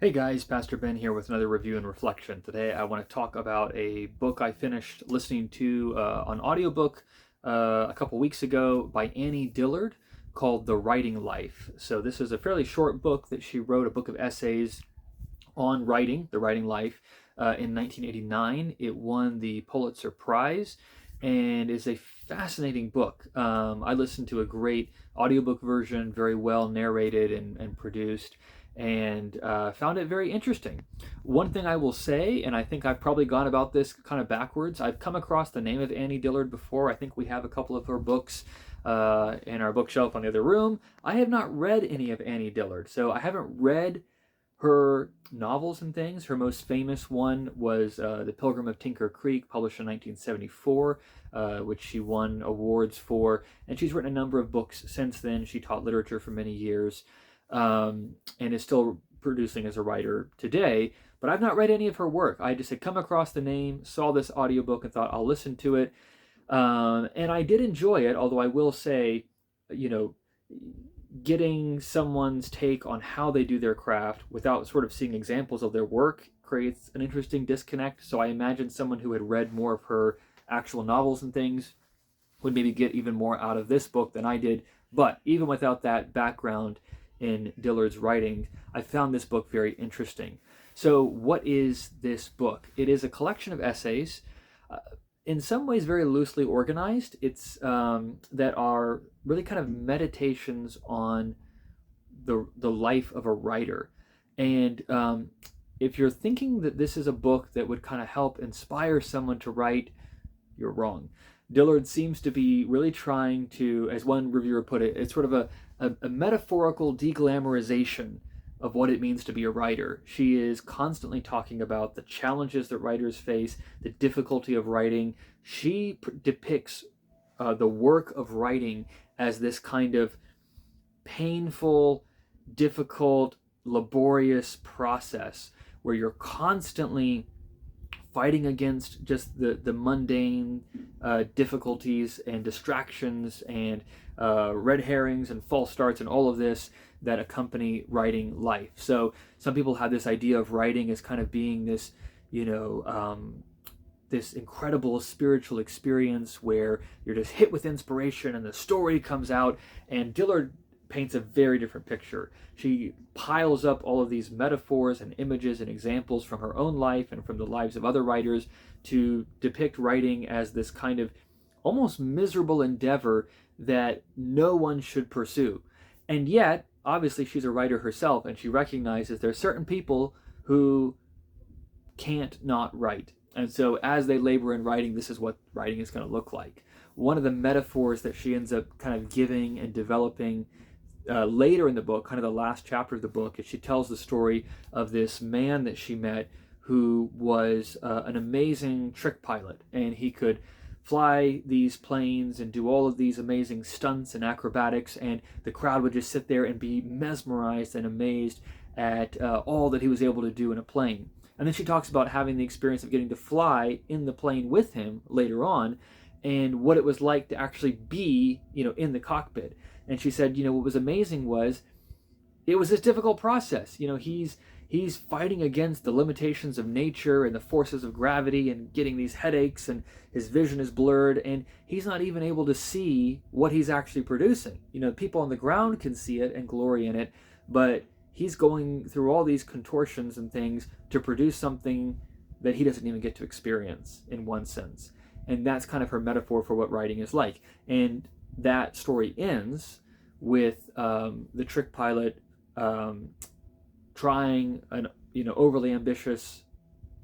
Hey guys, Pastor Ben here with another review and reflection. Today I want to talk about a book I finished listening to on audiobook a couple weeks ago by Annie Dillard called The Writing Life. So this is a fairly short book that she wrote, a book of essays on writing, The Writing Life, in 1989. It won the Pulitzer Prize and is a fascinating book. I listened to a great audiobook version, very well narrated and produced, and found it very interesting. One thing I will say, and I think I've probably gone about this kind of backwards, I've come across the name of Annie Dillard before. I think we have a couple of her books in our bookshelf on the other room. I have not read any of Annie Dillard, so I haven't read her novels and things. Her most famous one was The Pilgrim of Tinker Creek, published in 1974, which she won awards for. And she's written a number of books since then. She taught literature for many years and is still producing as a writer today. But I've not read any of her work. I just had come across the name, saw this audiobook, and thought I'll listen to it. And I did enjoy it, although I will say, you know, getting someone's take on how they do their craft without sort of seeing examples of their work creates an interesting disconnect. So I imagine someone who had read more of her actual novels and things would maybe get even more out of this book than I did. But even without that background in Dillard's writing, I found this book very interesting. So what is this book? It is a collection of essays, in some ways very loosely organized. It's that are really kind of meditations on the life of a writer. And if you're thinking that this is a book that would kind of help inspire someone to write, you're wrong. Dillard seems to be really trying to, as one reviewer put it, it's sort of a metaphorical deglamorization of what it means to be a writer. She is constantly talking about the challenges that writers face, the difficulty of writing. She depicts the work of writing as this kind of painful, difficult, laborious process where you're constantly fighting against just the mundane difficulties and distractions and red herrings and false starts and all of this that accompany writing life. So some people have this idea of writing as kind of being this, this incredible spiritual experience where you're just hit with inspiration and the story comes out. And Dillard paints a very different picture. She piles up all of these metaphors and images and examples from her own life and from the lives of other writers to depict writing as this kind of almost miserable endeavor that no one should pursue. And yet, obviously, she's a writer herself, and she recognizes there are certain people who can't not write. And so as they labor in writing, this is what writing is going to look like. One of the metaphors that she ends up kind of giving and developing later in the book, kind of the last chapter of the book, is she tells the story of this man that she met who was an amazing trick pilot, and he could fly these planes and do all of these amazing stunts and acrobatics, and the crowd would just sit there and be mesmerized and amazed at all that he was able to do in a plane. And then she talks about having the experience of getting to fly in the plane with him later on, and what it was like to actually be, in the cockpit. And she said, what was amazing was it was this difficult process. He's fighting against the limitations of nature and the forces of gravity and getting these headaches, and his vision is blurred, and he's not even able to see what he's actually producing. People on the ground can see it and glory in it, but he's going through all these contortions and things to produce something that he doesn't even get to experience in one sense. And that's kind of her metaphor for what writing is like. And that story ends with the trick pilot trying an overly ambitious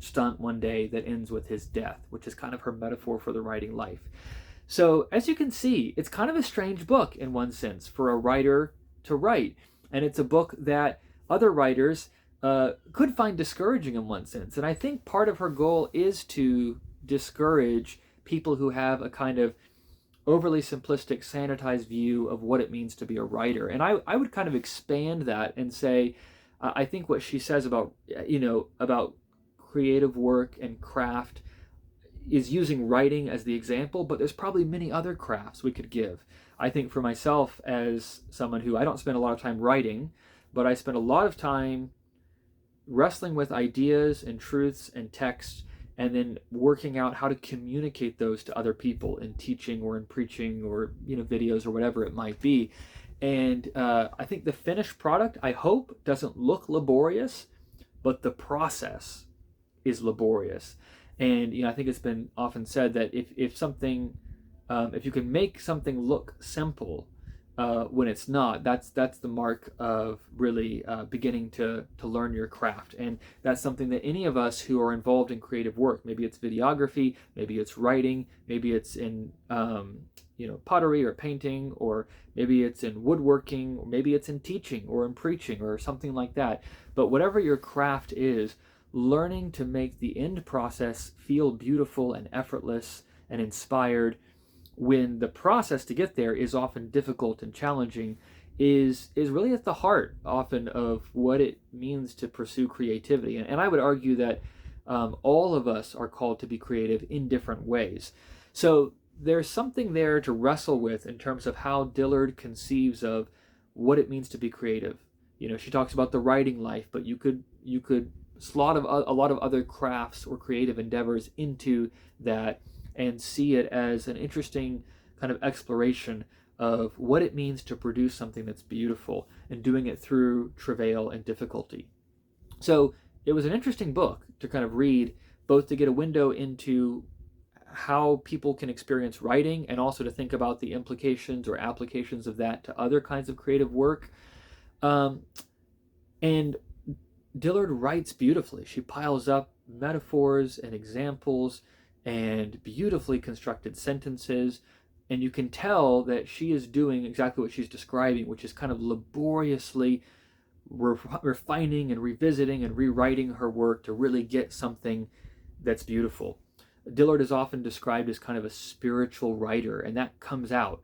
stunt one day that ends with his death, which is kind of her metaphor for the writing life. So as you can see, it's kind of a strange book in one sense for a writer to write. And it's a book that other writers could find discouraging in one sense. And I think part of her goal is to discourage people who have a kind of overly simplistic, sanitized view of what it means to be a writer. And I would kind of expand that and say, I think what she says about, about creative work and craft is using writing as the example, but there's probably many other crafts we could give. I think for myself, as someone who, I don't spend a lot of time writing, but I spend a lot of time wrestling with ideas and truths and texts, and then working out how to communicate those to other people in teaching or in preaching or videos or whatever it might be. And I think the finished product, I hope, doesn't look laborious, but the process is laborious. And I think it's been often said that if something, if you can make something look simple when it's not, that's the mark of really beginning to learn your craft. And that's something that any of us who are involved in creative work, maybe it's videography, maybe it's writing, maybe it's in pottery or painting, or maybe it's in woodworking, or maybe it's in teaching or in preaching or something like that. But whatever your craft is, learning to make the end process feel beautiful and effortless and inspired, when the process to get there is often difficult and challenging, is really at the heart often of what it means to pursue creativity. And I would argue that all of us are called to be creative in different ways. So there's something there to wrestle with in terms of how Dillard conceives of what it means to be creative. She talks about the writing life, but you could slot a lot of other crafts or creative endeavors into that and see it as an interesting kind of exploration of what it means to produce something that's beautiful, and doing it through travail and difficulty. So it was an interesting book to kind of read, both to get a window into how people can experience writing, and also to think about the implications or applications of that to other kinds of creative work. And Dillard writes beautifully. She piles up metaphors and examples and beautifully constructed sentences, and you can tell that she is doing exactly what she's describing, which is kind of laboriously refining and revisiting and rewriting her work to really get something that's beautiful. Dillard is often described as kind of a spiritual writer, and that comes out.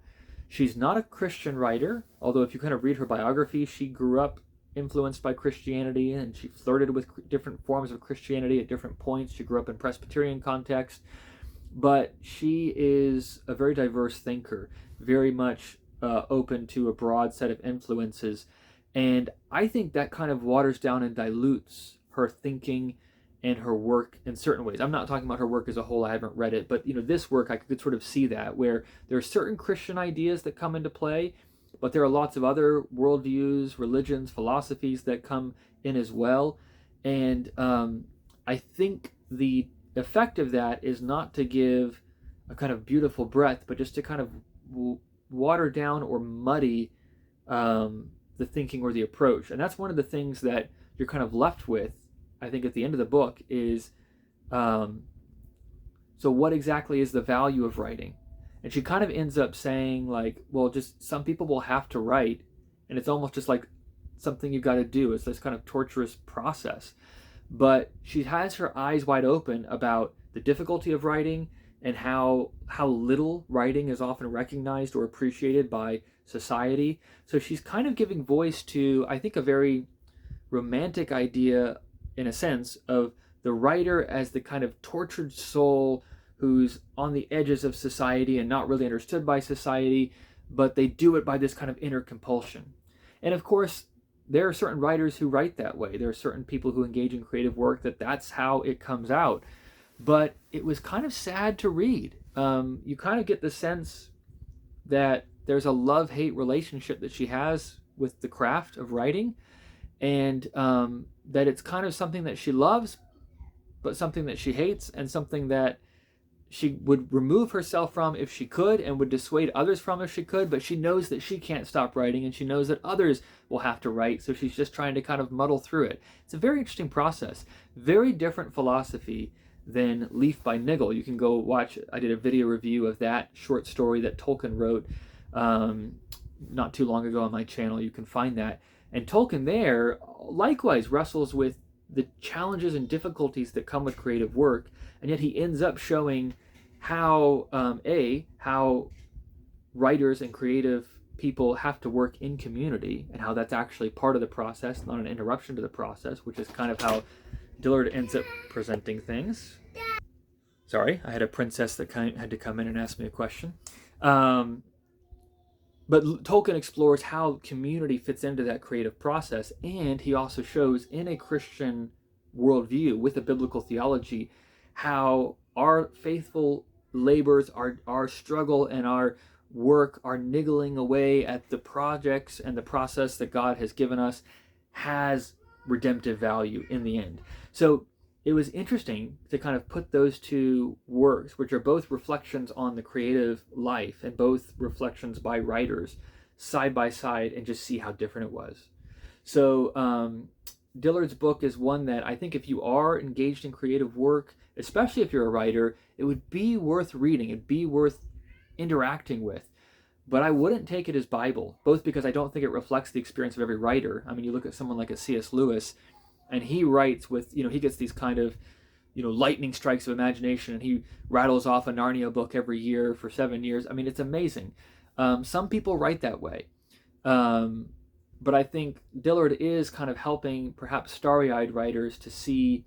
She's not a Christian writer, although if you kind of read her biography, she grew up influenced by Christianity, and she flirted with different forms of Christianity at different points. She grew up in Presbyterian context, but she is a very diverse thinker, very much open to a broad set of influences. And I think that kind of waters down and dilutes her thinking and her work in certain ways. I'm not talking about her work as a whole. I haven't read it, but this work, I could sort of see that, where there are certain Christian ideas that come into play, but there are lots of other worldviews, religions, philosophies that come in as well. And I think the effect of that is not to give a kind of beautiful breadth, but just to kind of water down or muddy the thinking or the approach. And that's one of the things that you're kind of left with, I think, at the end of the book is, so what exactly is the value of writing? And she kind of ends up saying, like, well, just some people will have to write, and it's almost just like something you've got to do. It's this kind of torturous process. But she has her eyes wide open about the difficulty of writing and how little writing is often recognized or appreciated by society. So she's kind of giving voice to, I think, a very romantic idea, in a sense, of the writer as the kind of tortured soul who's on the edges of society and not really understood by society, but they do it by this kind of inner compulsion. And of course, there are certain writers who write that way. There are certain people who engage in creative work that's how it comes out. But it was kind of sad to read. You kind of get the sense that there's a love-hate relationship that she has with the craft of writing, and that it's kind of something that she loves, but something that she hates, and something that she would remove herself from if she could, and would dissuade others from if she could, but she knows that she can't stop writing, and she knows that others will have to write, so she's just trying to kind of muddle through it. It's a very interesting process. Very different philosophy than Leaf by Niggle. You can go watch, I did a video review of that short story that Tolkien wrote not too long ago on my channel. You can find that. And Tolkien there likewise wrestles with the challenges and difficulties that come with creative work, and yet he ends up showing how how writers and creative people have to work in community, and how that's actually part of the process, not an interruption to the process, which is kind of how Dillard ends up presenting things. Sorry, I had a princess that had to come in and ask me a question. But Tolkien explores how community fits into that creative process, and he also shows in a Christian worldview, with a biblical theology, how our faithful labors, our struggle and our work, our niggling away at the projects and the process that God has given us has redemptive value in the end. So it was interesting to kind of put those two works, which are both reflections on the creative life and both reflections by writers, side by side, and just see how different it was. So Dillard's book is one that I think if you are engaged in creative work, especially if you're a writer, it would be worth reading. It'd be worth interacting with. But I wouldn't take it as Bible, both because I don't think it reflects the experience of every writer. I mean, you look at someone like a C.S. Lewis, and he writes with, he gets these kind of, lightning strikes of imagination, and he rattles off a Narnia book every year for 7 years. I mean, it's amazing. Some people write that way. But I think Dillard is kind of helping perhaps starry-eyed writers to see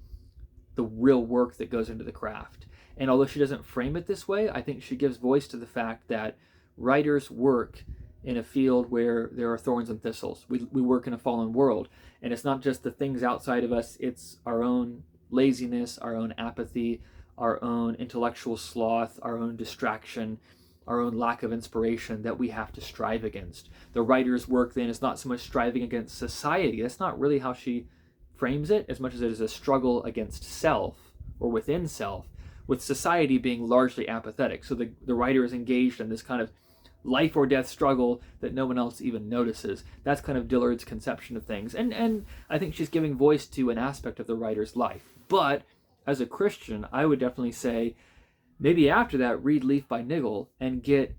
the real work that goes into the craft. And although she doesn't frame it this way, I think she gives voice to the fact that writers work in a field where there are thorns and thistles. We work in a fallen world. And it's not just the things outside of us, it's our own laziness, our own apathy, our own intellectual sloth, our own distraction, our own lack of inspiration that we have to strive against. The writer's work then is not so much striving against society. That's not really how she frames it, as much as it is a struggle against self or within self, with society being largely apathetic. So the writer is engaged in this kind of life or death struggle that no one else even notices. That's kind of Dillard's conception of things. And I think she's giving voice to an aspect of the writer's life. But as a Christian, I would definitely say, maybe after that, read Leaf by Niggle and get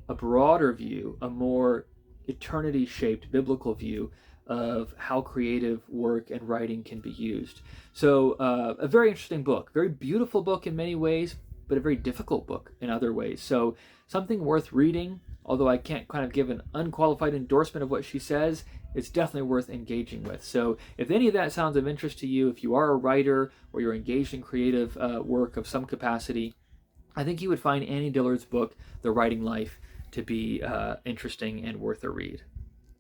a broader view, a more eternity-shaped biblical view of how creative work and writing can be used. So a very interesting book, very beautiful book in many ways, but a very difficult book in other ways. So something worth reading, although I can't kind of give an unqualified endorsement of what she says, it's definitely worth engaging with. So if any of that sounds of interest to you, if you are a writer or you're engaged in creative work of some capacity, I think you would find Annie Dillard's book, The Writing Life, to be interesting and worth a read.